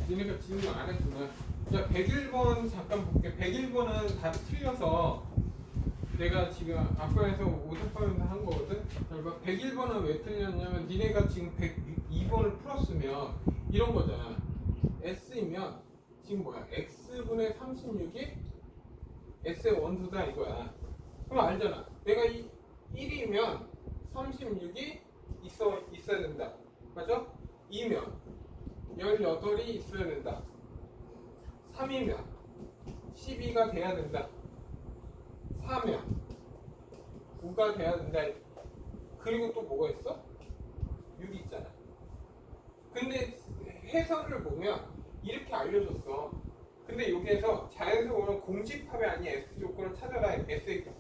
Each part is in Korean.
니네가 질문 안 했구나. 자, 101번 잠깐 볼게. 101번은 다 틀려서 내가 지금 앞에서 오답하면서 한 거거든. 자, 101번은 왜 틀렸냐면 니네가 지금 102번을 풀었으면 이런 거잖아. S이면 지금 뭐야? X분의 36이 S의 원소다 이거야. 그럼 알잖아. 내가 이 1이면 36이 있어야 된다. 맞죠? 2면 18이 있어야 된다. 3이면 12가 돼야 된다. 4면 9가 돼야 된다. 그리고 또 뭐가 있어? 6이 있잖아. 근데 해설을 보면 이렇게 알려줬어. 근데 여기에서 자연스러운 공집합이 아닌 S 조건을 찾아라. S의 값.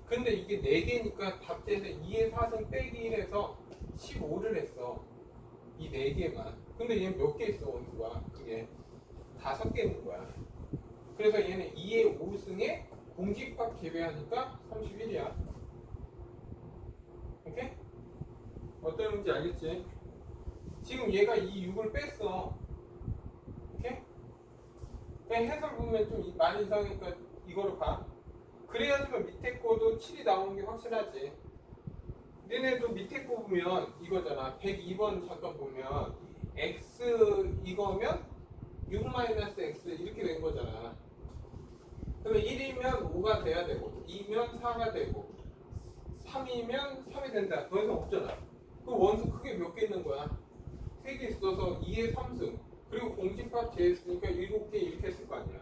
근데 이게 4개니까 답지에서 2의 4승 빼기 1에서 15를 했어. 이 4개만. 근데 얘는 몇 개 있어 원수가? 그게 5개 있는 거야. 그래서 얘는 2의 5승에 공집합 계배하니까 31이야. 오케이? 어떤 건지 알겠지? 지금 얘가 이 6을 뺐어. 오케이? 그냥 해설 보면 좀 많이 이상하니까 이거로 봐. 그래야지만 밑에 거도 7이 나오는 게 확실하지. 얘네도 밑에 거 보면 이거잖아. 102번 잠깐 보면 x 이거면 6-x 이렇게 된 거잖아. 그러면 1이면 5가 돼야 되고 2면 4가 되고 3이면 3이 된다. 더 이상 없잖아. 그 원수 크게 몇 개 있는 거야? 3개 있어서 2의 3승 그리고 공집합 제했으니까 7개 이렇게 했을 거 아니야.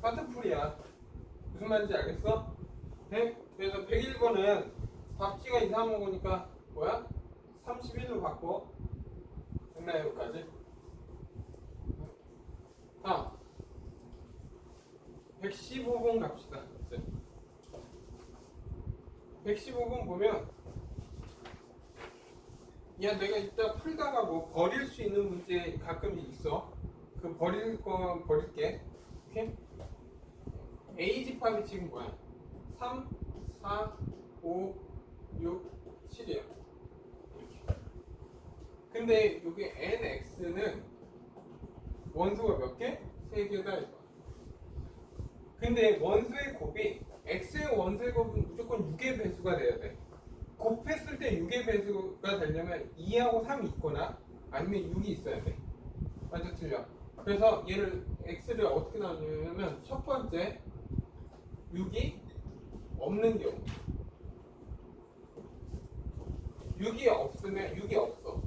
같은 풀이야. 무슨 말인지 알겠어? 네? 그래서 101번은 답지가 이상한 거니까 뭐야? 31로 바꿔. 됐나요? 여기까지? 다음 115번 갑시다. 115번 보면 야 내가 이따 풀다가 뭐 버릴 수 있는 문제 가끔 있어. 그 버릴 거 버릴게. 오케이? A 집합이 지금 뭐야? 3, 4, 5, 6, 7이야. 근데 여기 nx는 원소가 몇 개? 3개다 이거. 근데 원소의 곱이 x의 원소의 곱은 무조건 6의 배수가 돼야 돼. 곱했을 때 6의 배수가 되려면 2하고 3이 있거나 아니면 6이 있어야 돼. 완전 틀려. 그래서 얘를 x를 어떻게 나누냐면 첫 번째 6이 없는 경우. 6이 없으면 6이 없어.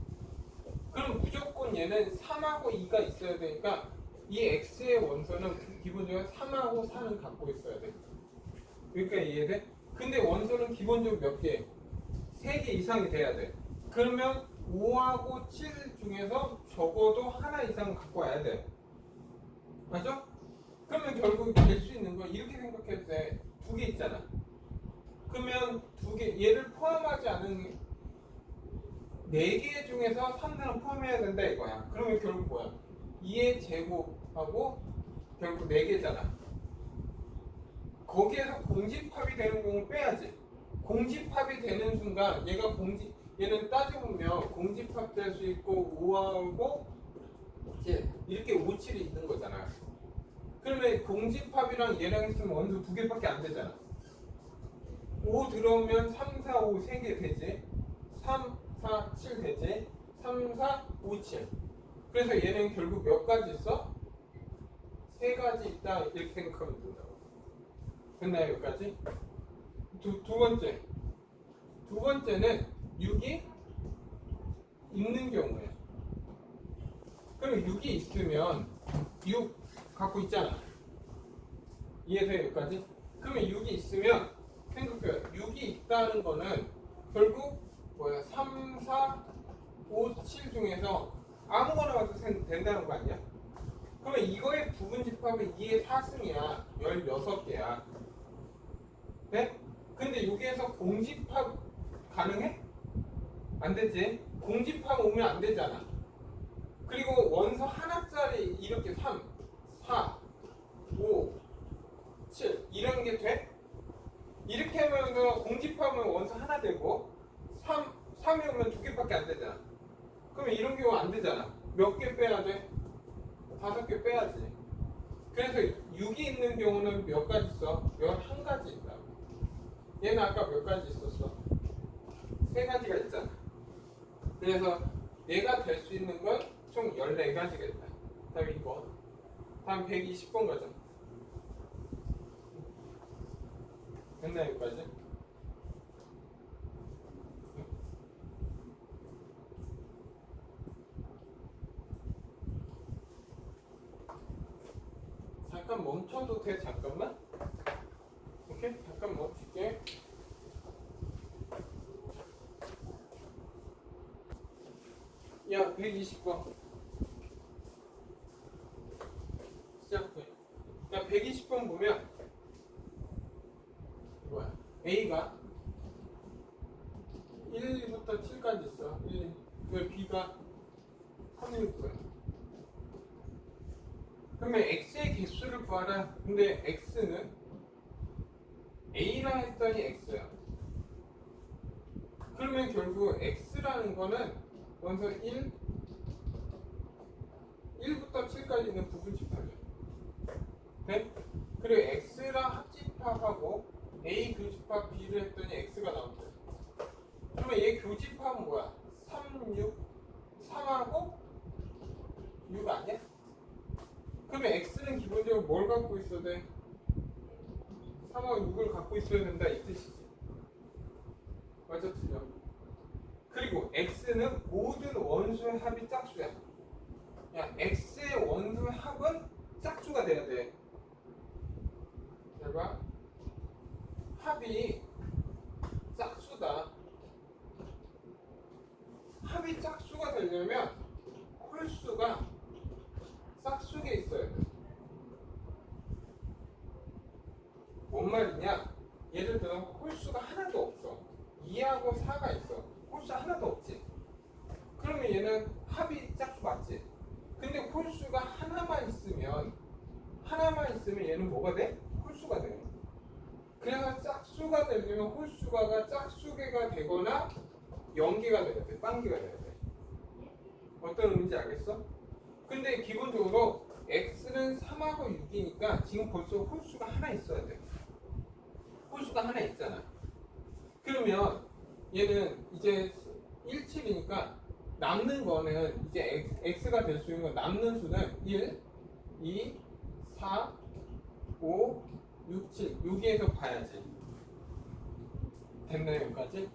그럼 무조건 얘는 3하고 2가 있어야 되니까 이 x의 원소는 기본적으로 3하고 4는 갖고 있어야 돼. 그러니까 이해돼? 근데 원소는 기본적으로 몇 개? 3개 이상이 돼야 돼. 그러면 5하고 7 중에서 적어도 하나 이상 갖고 와야 돼. 맞죠? 그러면 결국 될 수 있는 거 이렇게 생각해도 돼. 2개 있잖아. 그러면 2개 얘를 포함하지 않은 4개 중에서 3는 포함해야 된다 이거야. 그러면 결국 뭐야? 2의 제곱하고 결국 4개잖아. 거기에서 공집합이 되는 공을 빼야지. 공집합이 되는 순간 얘는 따져보면 공집합 될 수 있고 5하고 이제 이렇게 5, 7이 있는 거잖아. 그러면 공집합이랑 얘랑 있으면 원소 2개밖에 안 되잖아. 5 들어오면 3, 4, 5 3개 되지. 3, 4, 7 되지. 3, 4, 5, 7. 그래서 얘는 결국 몇 가지 있어? 3가지 있다 이렇게 생각하면 된다고. 됐나요 여기까지? 두 번째. 두 번째는 6이 있는 경우에. 그럼 6이 있으면 6 갖고 있잖아. 이해돼요 여기까지? 그러면 6이 있으면 생각해요. 6이 있다는 거는 결국 뭐야? 3, 4, 5, 7 중에서 아무거나 가도 된다는 거 아니야? 그러면 이거의 부분 집합은 2의 4승이야. 16개야. 네? 근데 여기에서 공집합 가능해? 안 되지. 공집합 오면 안 되잖아. 그리고 원소 하나짜리 이렇게 3, 4, 5, 7 이런 게 돼? 이렇게 하면 공집합은 원소 하나 되고 3이 오면 2개밖에 안 되잖아. 그러면 이런 경우 안 되잖아. 몇 개 빼야 돼? 5개 빼야지. 그래서 6이 있는 경우는 몇 가지 있어? 11가지 있다. 얘는 아까 몇 가지 있었어? 3가지가 있잖아. 그래서 얘가 될 수 있는 건 총 14가지겠다. 다음 2번. 다음 120번 가자. 됐나 여기까지? 잠깐 멈춰도 돼? 잠깐만. 오케이? 잠깐 멈출게. 야, 120번. 시작해. 야, 120번 보면 뭐야? A가 1부터 7까지 있어. 1, 그 B가 3, 6, 9. 그러면 X의 개수를 구하라. 근데 X는 A라 했더니 X야. 그러면 결국 X라는 거는 먼저 1부터 7까지 있는 부분집합이야. 네? 그리고 X랑 합집합하고 A 교집합 B를 했더니 X가 나온대. 그러면 얘 교집합은 뭐야? 3, 6, 3하고 6 아니야? 그러면 X는 기본적으로 뭘 갖고 있어야 돼? 3하고 6을 갖고 있어야 된다 이 뜻이지. 맞아 틀려. 그리고 X는 모든 원수의 합이 짝수야. 야, X의 원수의 합은 짝수가 돼야 돼. 잘 봐. 합이 짝수다. 합이 짝수가 되려면 홀수가 짝수에 있어야 돼. 뭔 말이냐? 예를 들어 홀수가 하나도 없어. 2하고 4가 있어. 홀수 하나도 없지. 그러면 얘는 합이 짝수 맞지? 근데 홀수가 하나만 있으면 얘는 뭐가 돼? 홀수가 돼. 그래서 짝수가 되려면 홀수가 짝수개가 되거나 연계가 돼야 돼. 빵개가 돼야 돼. 어떤 의미인지 알겠어? 근데 기본적으로 x는 3하고 6이니까 지금 벌써 홀수가 하나 있어야 돼. 홀수가 하나 있잖아. 그러면 얘는 이제 17이니까 남는 거는 이제 x가 될 수 있는 건 남는 수는 1, 2, 4, 5, 6, 7 여기에서 봐야지. 됐나요 여기까지?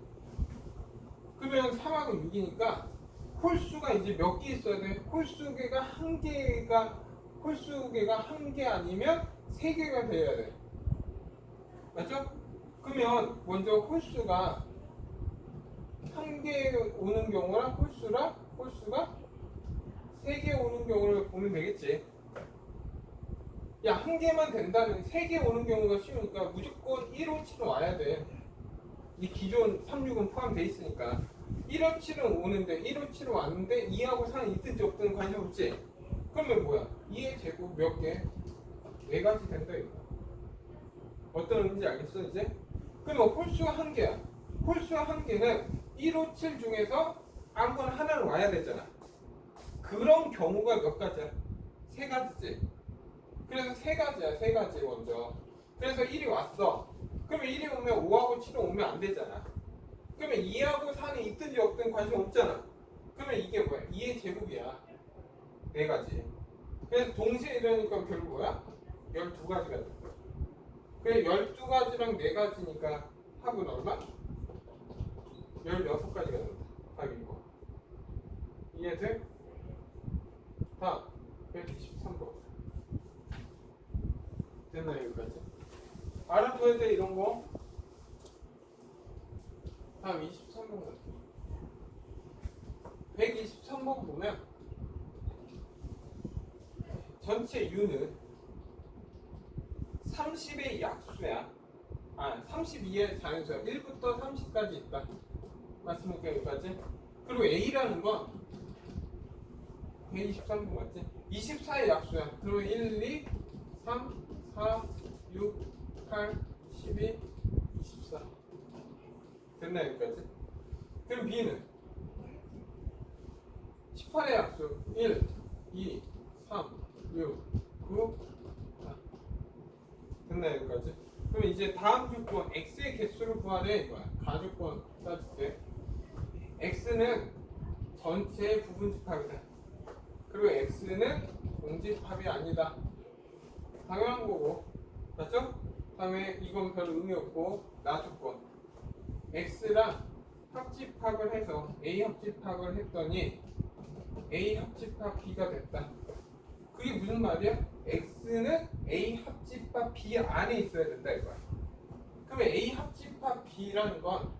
그러면 3하고 6이니까 홀수가 이제 몇 개 있어야 돼? 홀수개가 한 개 아니면 3개가 돼야 돼. 맞죠? 그러면 먼저 홀수가 한 개 오는 경우랑 홀수가 3개 오는 경우를 보면 되겠지. 야, 한 개만 된다면 3개 오는 경우가 쉬우니까 무조건 157은 와야 돼. 이 기존 36은 포함되어 있으니까 157은 오는데 157은 왔는데 2하고 4는 있든지 없든 관심 없지. 그러면 뭐야? 2의 제곱 몇 개? 4가지 된다 이거. 어떤 의미인지 알겠어 이제? 그러면 홀수가 한 개야. 홀수가 한 개는 157 중에서 아무거나 하나는 와야 되잖아. 그런 경우가 몇 가지야? 3가지지. 그래서 3가지야. 3가지 먼저. 그래서 1이 왔어. 그러면 1이 오면 5하고 7은 오면 안 되잖아. 그러면 2하고 4는 있든지 없든 관심 없잖아. 그러면 이게 뭐야? 2의 제곱이야. 4가지. 그래서 동시에 이러니까 결국 뭐야? 12가지가 될 거야. 그래 12가지랑 4가지니까 합은 얼마? 16가지가 된다. 답인 거. 이해돼? 다음 123번. 됐나요 여기까지? 알아둬야 돼 이런 거. 다음 23번 가자. 123번 보면 전체 u는 30의 약수야. 32의 자연수야. 1부터 30까지 있다. 맞습니까 여기까지? 그리고 a라는 건 123번 맞지? 24의 약수야. 그러면 1, 2, 3, 4, 6, 8, 12, 24. 됐나 여기까지? 그럼 B는 18의 약수 1, 2, 3, 그럼 이제 다음 조건 x의 개수를 구하래 이거야. 가조건 따줄게. x는 전체의 부분집합이다. 그리고 x는 공집합이 아니다. 당연한 거고, 맞죠? 다음에 이건 별 의미 없고 나조건 x랑 합집합을 해서 a 합집합을 했더니 a 합집합 b가 됐다. 그게 무슨 말이야? x는 a 합집합 b 안에 있어야 된다 이거야. 그러면 a 합집합 b라는 건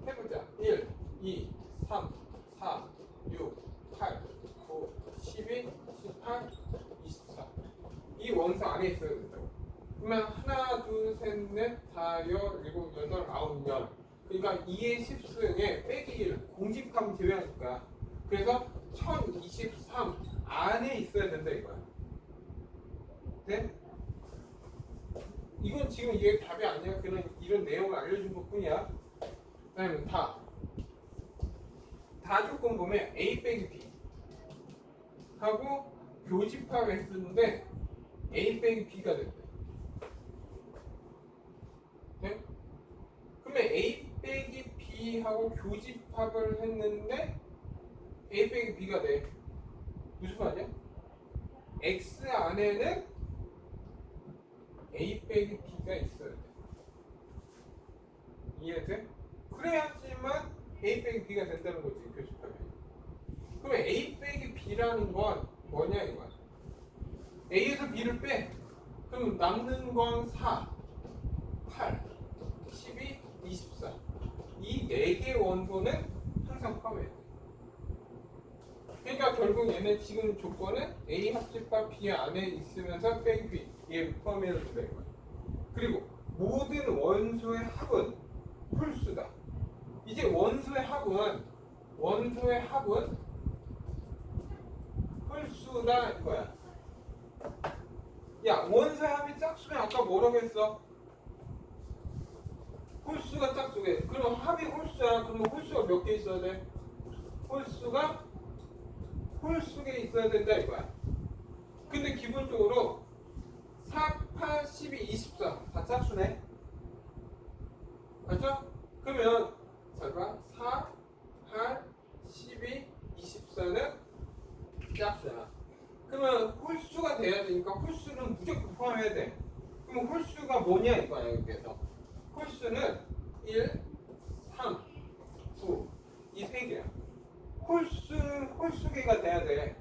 해보자. 1, 2, 3, 4, 6, 8, 9, 12, 18, 24. 이 원소 안에 있어야 된다고. 그러면 하나, 둘, 셋, 넷, 다, 여, 일곱, 여덟, 아홉, 열. 그러니까 2의 10수에 빼기 1 공집합 제외하니까. 그래서 1023 안에 있어야 된다 이거야. 네? 이건 지금 이게 답이 아니야. 그냥 이런 내용을 알려준 것 뿐이야. 그다음에 다 조건 보면 A 빼기 B 하고 교집합했었는데 A 빼기 B가 됐대. 네? 그러면 A 빼기 B하고 교집합을 했는데 A 빼기 B가 돼. 무슨 말이야? X 안에는 A 빼기 B가 있어야 돼. 이해돼? 그래야지만 A 빼기 B가 된다는 거지, 교집합이. 그럼 A 빼기 B라는 건 뭐냐 이거야. A에서 B를 빼. 그럼 남는 건 4, 8, 12, 24. 이 4개 원소는 항상 포함해야 돼. 그러니까 결국 얘네 지금 조건은 A 합집합 B 안에 있으면서 빼기 B 얘 포함해야 된다 이거야. 그리고 모든 원소의 합은 홀수다. 이제 원소의 합은 홀수다 이거야. 야, 원소의 합이 짝수면 아까 뭐라고 했어? 홀수가 짝수게. 그럼 합이 홀수야. 그러면 홀수가 몇 개 있어야 돼? 홀수가 홀수에 있어야 된다 이거야. 근데 기본적으로 4, 8, 12, 24 다 짝수네. 맞죠? 그러면 잘 봐. 4, 8, 12, 24는 짝수야. 그러면 홀수가 돼야 되니까 홀수는 무조건 포함해야 돼. 그럼 홀수가 뭐냐 이거야 여기에서. 홀수는 1, 3, 9 이 세 개야. 홀수계가 돼야 돼.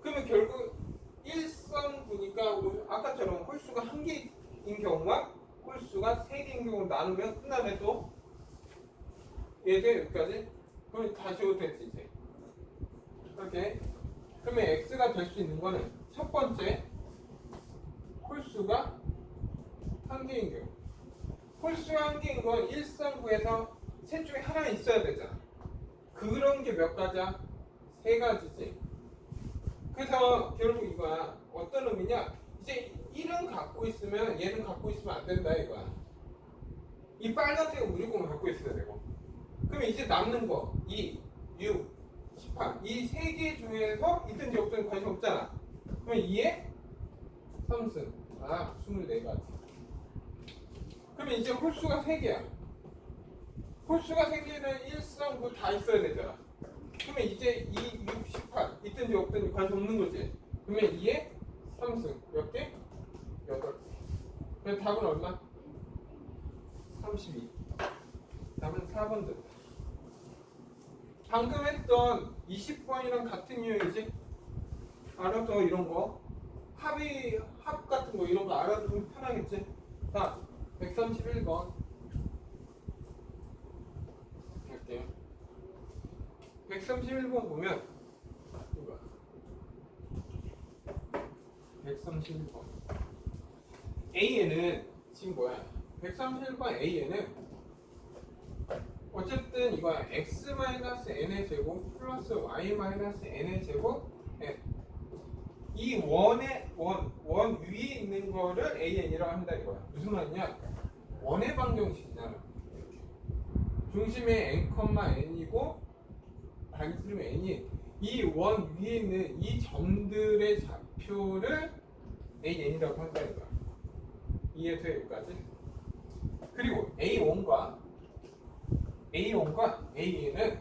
그러면 결국 1선9니까 아까처럼 홀수가 1개인 경우와 홀수가 3개인 경우 나누면 끝나네 또. 얘도 여기까지. 그럼 다 지워도 됐지 이제. 이렇게. 그러면 x가 될 수 있는 거는 첫 번째 홀수가 1개인 경우. 홀수가 1개인 건 1선9에서 셋 중에 하나 있어야 되잖아. 그런 게 몇 가지야? 3가지지. 그래서 결국 이거야. 어떤 의미냐? 이제 1은 갖고 있으면 얘는 갖고 있으면 안 된다 이거야. 이 빨간색은 무조건 갖고 있어야 되고. 그러면 이제 남는 거 2, 6, 18 이 3개 중에서 있든지 없든지 관심 없잖아. 그러면 2에 3승 24가지. 그러면 이제 홀수가 3개야. 홀수가 3개는 1, 3, 9 다 있어야 되잖아. 그러면 이제 2, 6, 18 있든지 없든지 관심 없는 거지. 그러면 2에 3승 몇 개? 8개. 그럼 답은 얼마? 32. 답은 4번 된다. 방금 했던 20번이랑 같은 유형이지? 알아둬 이런 거. 합 같은 거 이런 거 알아두면 편하겠지? 자, 131번. 131번 보면 이거 131번 A에는 지금 뭐야? 131번 A에는 어쨌든 이거야. x-n의 제곱 플러스 y-n의 제곱 n. 이 원 위에 있는 거를 AN이라고 한다 이거야. 무슨 말이냐? 원의 방정식이잖아. 이렇게. 중심에 n,n이고 반지름 n이 이 원 위에 있는 이 점들의 좌표를 AN이라고 한다 이거야. 이해돼 여기까지? 그리고 A1과 A는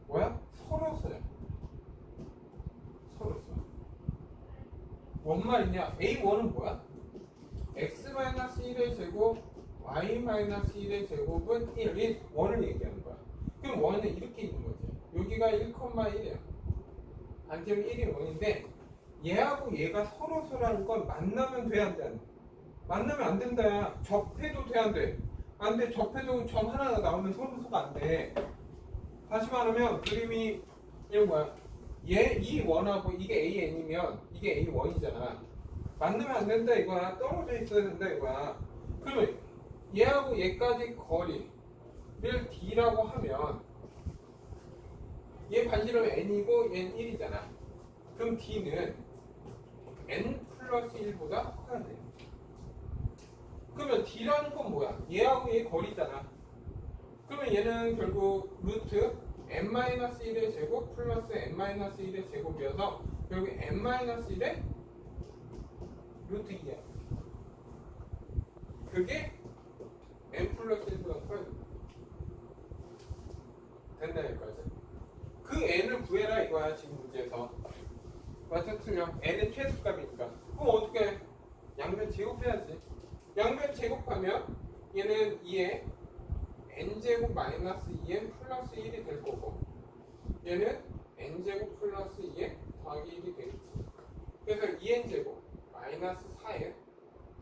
뭐야? 서로서요. 서로서. 뭔 말이냐? A1은 뭐야? x-1의 제곱 y-1의 제곱은 1인 1을 얘기하는 거야. 그럼 1은 이렇게 있는 거지. 여기가 1,1이야. 안티면 1이 1인데 얘하고 얘가 서로서라는 건 만나면 돼, 안 돼? 만나면 안 된다. 접해도 돼, 안 돼? 안 돼. 접해도 점 하나가 나오면 서로서가 안 돼. 다시 말하면 그림이 이런 거야. 이 원하고 이게 AN이면 이게 A1이잖아. 만나면 안 된다 이거야. 떨어져 있어야 된다 이거야. 그러면 얘하고 얘까지 거리를 D라고 하면 얘 반지름은 N이고 얘는 1이잖아. 그럼 D는 N 플러스 1보다 커야 돼. 그러면 D라는 건 뭐야? 얘하고 얘 거리잖아. 그러면 얘는 결국 루트 n-1의 제곱 플러스 n-1의 제곱이어서 결국 n-1의 루트 2야. 그게 n 플러스 1보다 커야 돼. 된다 여기까지. 그 n을 구해라 이거야 지금 문제에서. 맞아 틀려. n은 최소값이니까. 그럼 어떻게 해? 양변 제곱해야지. 양변 제곱하면 얘는 2에 n제곱 마이너스 2n 플러스 1이 될 거고 얘는 n제곱 플러스 2n 더하기 1이 되겠지. 그래서 2n제곱 마이너스 4n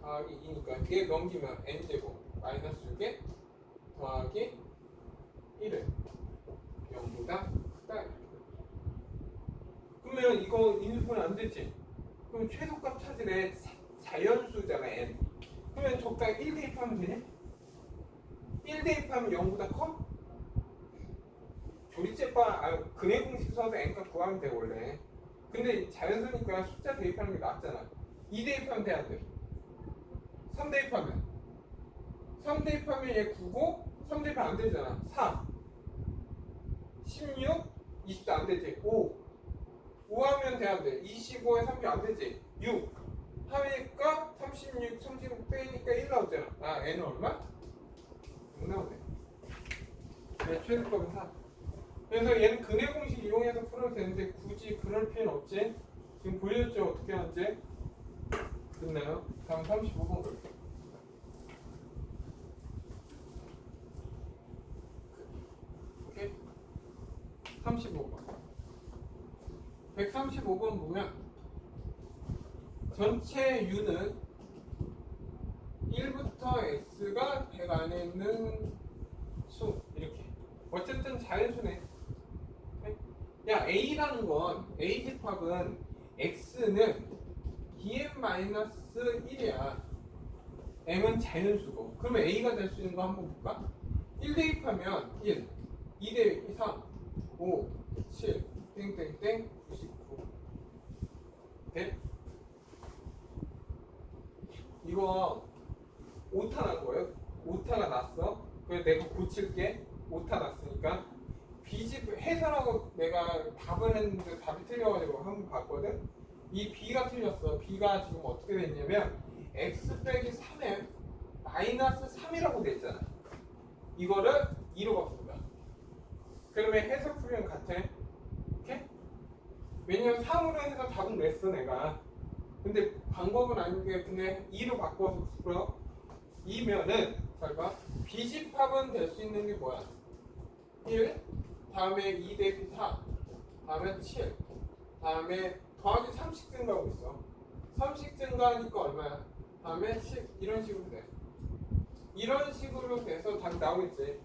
더하기 2니까 뒤에 넘기면 n제곱 마이너스 6n 더하기 1은 0보다 크다. 그러면 이거 인수분해 안 되지? 그럼 최소값 찾으래. 자연수잖아 n. 그러면 적당 1 대입하면 되냐? 1 대입하면 0보다 커? 조리제빠 근해 공식 써서 n값 구하면 돼 원래. 근데 자연수니까 숫자 대입하는 게 낫잖아. 2 대입하면 돼 안 돼? 3 대입하면 3 대입하면 얘 9고 3 대입하면 안 되잖아. 4 16 24 안 되지. 5 하면 돼 안 돼? 25에 30 안 되지. 6 하니까 36 36 빼니까 1 나오잖아. 아 n은 얼마? 6 나오네. 네, 최소값은 4. 그래서 얘는 근해 공식 이용해서 풀어도 되는데 굳이 그럴 필요는 없지. 지금 보여줬죠 어떻게 하는지. 됐나요? 다음 35번 볼게요. 오케이? 35번 135번 보면 전체 U는 1부터 X가 100 안에 있는 수 이렇게. 어쨌든 자연수네. 야 A라는 건 A 집합은 X는 Bm-1이야. M은 자연수고. 그러면 A가 될 수 있는 거 한번 볼까? 1 대입하면 1, 2 대입 3, 5, 7, 땡땡땡 99. 돼? 이거 오타 난 거예요. 오타가 났어. 그래서 내가 고칠게. 오타 났으니까 B집 해설하고 내가 답을 했는데 답이 틀려가지고 한번 봤거든. 이 B가 틀렸어. B가 지금 어떻게 됐냐면 X 빼기 3에 마이너스 3이라고 돼 있잖아. 이거를 2로 바꾼다. 그러면 해설 풀이랑 같아. 오케이? 왜냐면 3으로 해서 답은 냈어 내가. 근데 방법은 아닌데 그냥 2로 바꿔서 풀어. 2면은 잘 봐. B집합은 될 수 있는 게 뭐야? 1, 다음에 2 대입 4, 다음에 7, 다음에 더하기 3씩 증가하고 있어. 3씩 증가하니까 얼마야? 다음에 10 이런 식으로 돼. 이런 식으로 돼서 답이 나오겠지.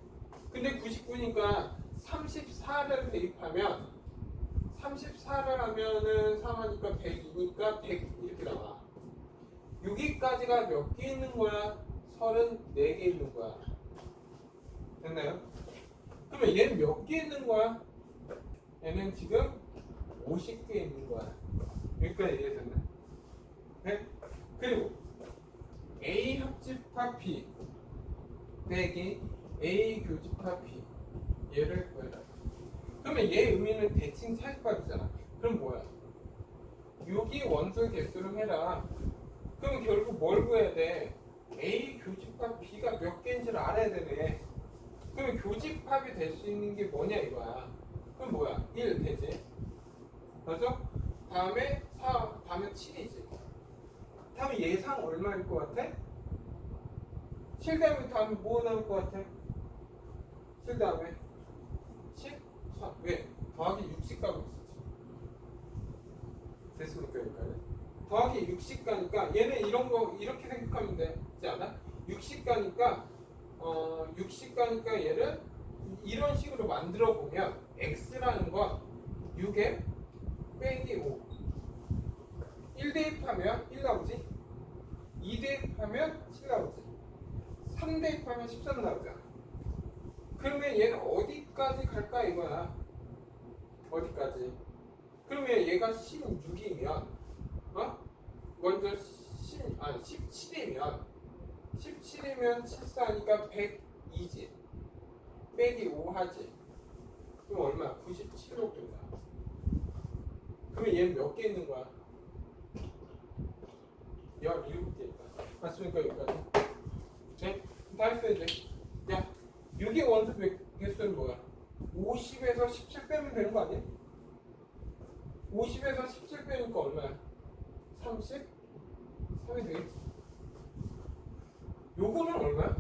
근데 99니까 34를 대입하면 34를 하면은 3하니까 102니까 100 이렇게 나와. 6위까지가 몇 개 있는 거야? 34개 있는 거야. 됐나요? 그러면 얘는 몇 개 있는 거야? 얘는 지금 50개 있는 거야. 여기까지 이해됐나? 네? 그리고 A 합집합 B 빼기 A 교집합 B 얘를 구해라. 그러면 얘 의미는 대칭 사집합이잖아. 그럼 뭐야? 6이 원소 개수를 해라. 그럼 결국 뭘 구해야 돼? A 교집합 B가 몇 개인지를 알아야 되네. 그러면 교집합이 될 수 있는 게 뭐냐 이거야. 그럼 뭐야? 1 되지. 맞아? 다음에 4, 다음에 7이지. 다음에 예상 얼마일 것 같아? 7 다음에 뭐 나올 것 같아? 7 다음에 14. 왜? 더하기 60 가고 있었지. 됐습니까 여기까지? 더하기 60 가니까 얘는 이런 거 이렇게 생각하면 되지 않아? 60 가니까 60 가니까 얘를 이런 식으로 만들어 보면 x라는 건 6에 빼기 5. 1 대입하면 1 나오지? 2 대입하면 7 나오지? 3 대입하면 13 나오잖아. 그러면 얘는 어디까지 갈까 이거야? 어디까지? 그러면 얘가 16이면 먼저 17이면 14니까 102지. 빼기 5 하지. 그럼 얼마야? 97로 된다. 그러면 얘는 몇 개 있는 거야? 17개 있다. 맞습니까 여기까지? 네? 다 했어야 돼. 야, 6의 원소 개수는 뭐야? 50에서 17 빼면 되는 거 아니야? 50에서 17 빼니까 얼마야? 30? 3이 되겠지. 요거는 얼마야?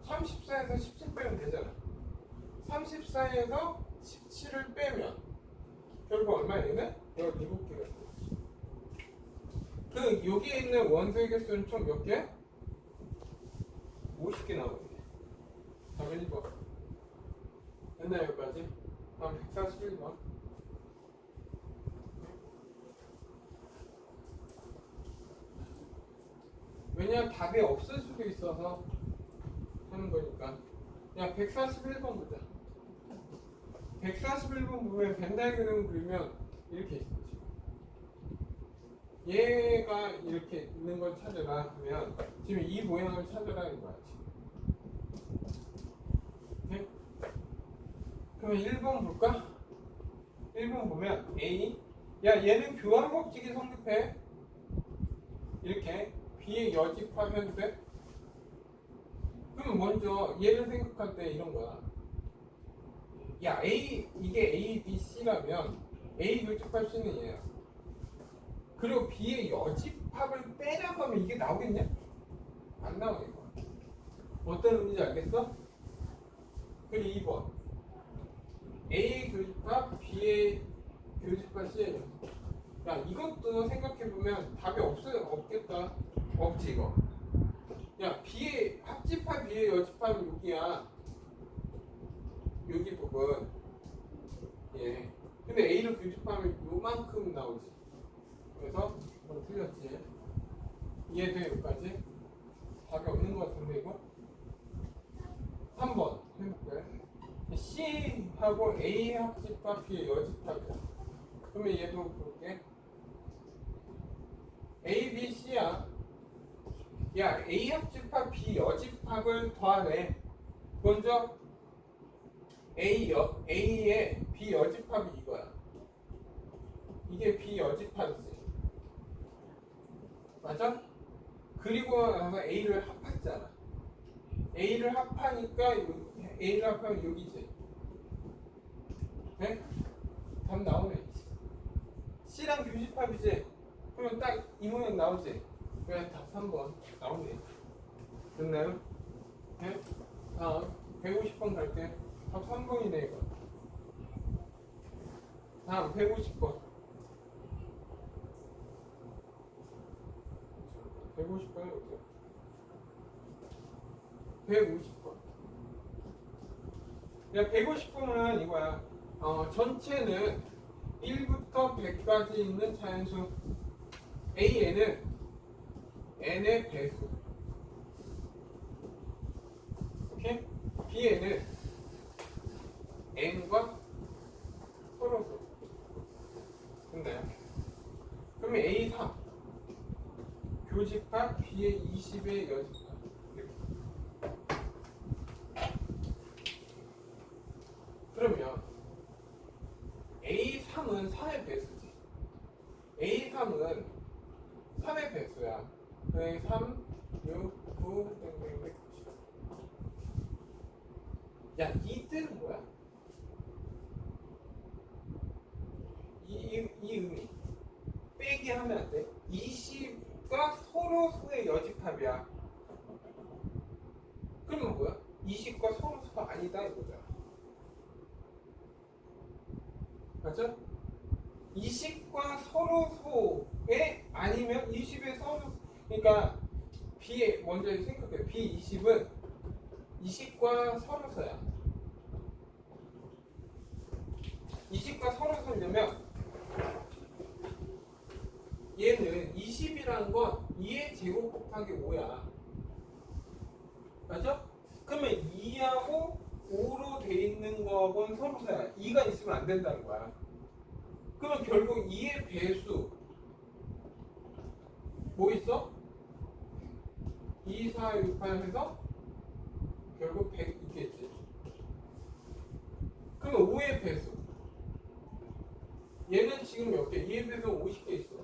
34에서 17 빼면 되잖아. 34에서 17을 빼면 결국 얼마야 얘는? 17개가 되겠지. 그 여기에 있는 원소의 개수는 총 몇 개야? 50개 나오겠네. 답은 1번. 됐나 여기까지? 다음 141번. 왜냐면 답이 없을 수도 있어서 하는 거니까. 야 141번 보자. 141번 보면 벤다이그램 그리면 이렇게 있어. 얘가 이렇게 있는 걸 찾으라 하면 지금 이 모양을 찾으라 이거야. 오케이? 그러면 1번 볼까? 1번 보면 A. 야 얘는 교환법칙이 성립해. 이렇게 B의 여집하면 돼? 그럼 먼저 얘를 생각할 때 이런 거야. 야 A 이게 A, B, C라면 A 교집할 수 있는 얘야. 그리고 B의 여집합을 빼라고 하면 이게 나오겠냐? 안 나와 이거. 어떤 의미인지 알겠어? 그리고 2번 A의 교집합, B의 교집합, C의 교집합. 야 이것도 생각해보면 답이 없겠다. 없지 이거. 야 B의 합집합, B의 여집합은 여기야. 여기 부분. 예. 근데 A를 교집하면 요만큼 나오지. 그래서 이건 틀렸지. 이해돼 여기까지? 답이 없는 것 같은데 이거? 3번 해볼까요? C하고 A 합집합, B의 여집합이야. 그러면 얘도 볼게. A, B, C야. 야 A 합집합, B 여집합을 더하네. 먼저 A의 B 여집합이 이거야. 이게 B 여집합이지. 맞아? 그리고 나서 A를 합했잖아. A를 합하니까 A를 합하면 여기지. 네? 답 나오네. C랑 교집합이지. 그러면 딱 이 모양 나오지. 그냥 답 3번 나오네. 됐나요? 네? 다음 150번 갈게. 답 3번이네 이거. 다음 150번. 150번이 어때요? 150번. 야 150번은 이거야. 전체는 1부터 100까지 있는 자연수 A에는 N의 배수. 오케이? B에는 N과 서로수. 됐나요? 그러면 A3 교집합 B의 20의 여집합. 그러면 A3은 3의 배수지. A3은 3의 배수야. 그래서 3 야, 이때는 뭐야? 이 의미 빼기 하면 안 돼? 20과 서로 소의 여집합이야. 그러면 뭐야? 20과 서로 소가 아니다 이거잖아. 맞죠? 20과 서로 소에 아니면 20의 서로, 그러니까 B 먼저 생각해. B20은 20과 서로 소야. 20과 서로 소려면 얘는 20이라는 건 2의 제곱 곱하기 5야. 맞죠? 그러면 2하고 5로 돼 있는 거하고는 서로서야. 2가 있으면 안 된다는 거야. 그러면 결국 2의 배수 뭐 있어? 2, 4, 6, 8 해서 결국 100 있겠지. 그러면 5의 배수 얘는 지금 몇 개? 2의 배수는 50개 있어.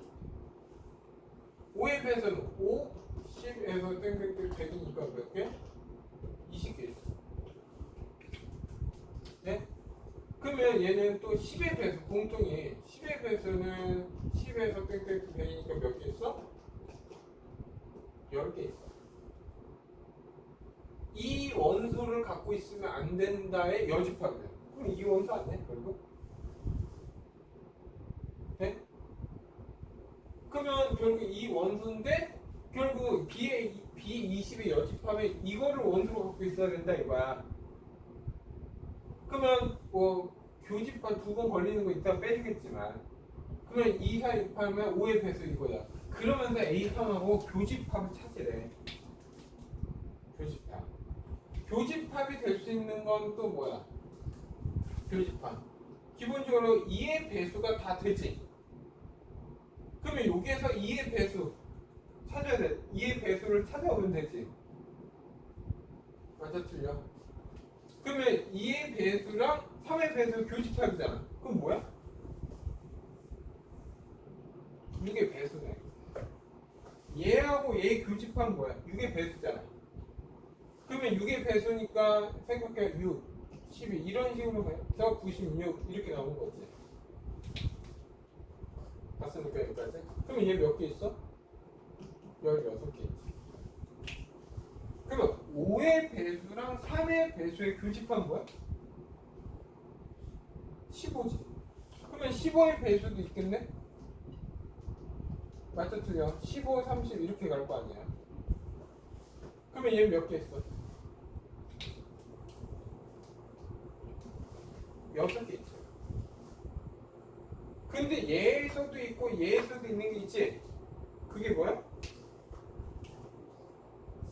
5의 배수는 5, 10에서 땡땡땡 100이니까 몇 개? 20개 있어. 네? 그러면 얘는 또 10의 배수, 공통이 10의 배수는 10에서 땡땡 100이니까 몇 개 있어? 10개 있어. 이 원소를 갖고 있으면 안 된다의 여집합이야. 그럼 이 원소 아니야? 결국? 네? 그러면 결국 이 원소인데 결국 B20의 여집합에 이거를 원소로 갖고 있어야 된다 이거야. 그러면 뭐 교집합 2번 걸리는 거 이따 빼주겠지만 그러면 2, 4, 6, 8면 5의 배수 이거야. 그러면서 A3하고 교집합을 찾으래. 교집합. 교집합이 될 수 있는 건 또 뭐야? 교집합. 기본적으로 2의 배수가 다 되지. 그러면 여기에서 2의 배수 찾아야 돼. 2의 배수를 찾아오면 되지. 맞아 틀려? 그러면 2의 배수랑 3의 배수 교집합이잖아. 그럼 뭐야? 6의 배수네. 얘하고 얘의 교집합은 뭐야? 6의 배수잖아. 그러면 6의 배수니까 생각해 6, 12 이런 식으로 해서 96 이렇게 나오는 거지. 봤습니까 여기까지? 그러면 얘 몇 개 있어? 16개 있지. 그러면 5의 배수랑 3의 배수의 교집합은 뭐야? 15지. 그러면 15의 배수도 있겠네? 맞죠 틀려? 15, 30 이렇게 갈 거 아니야. 그러면 얘 몇 개 있어? 6개 있죠. 근데 얘에서도 있고 얘에서도 있는 게 있지? 그게 뭐야?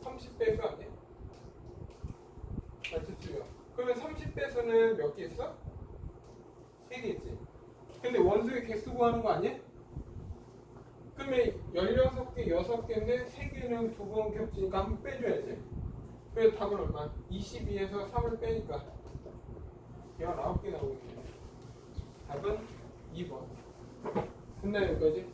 30배수 아니야? 맞죠 틀려? 그러면 30배수는 몇 개 있어? 3개 있지. 근데 원소의 개수 구하는 거 아니야? 그러면 16개, 6개인데 3개는 2번 겹치니까 한 번 빼줘야지. 그래서 답은 얼마? 22에서 3을 빼니까 19개 나오겠네. 답은 2번. 끝나요 여기까지?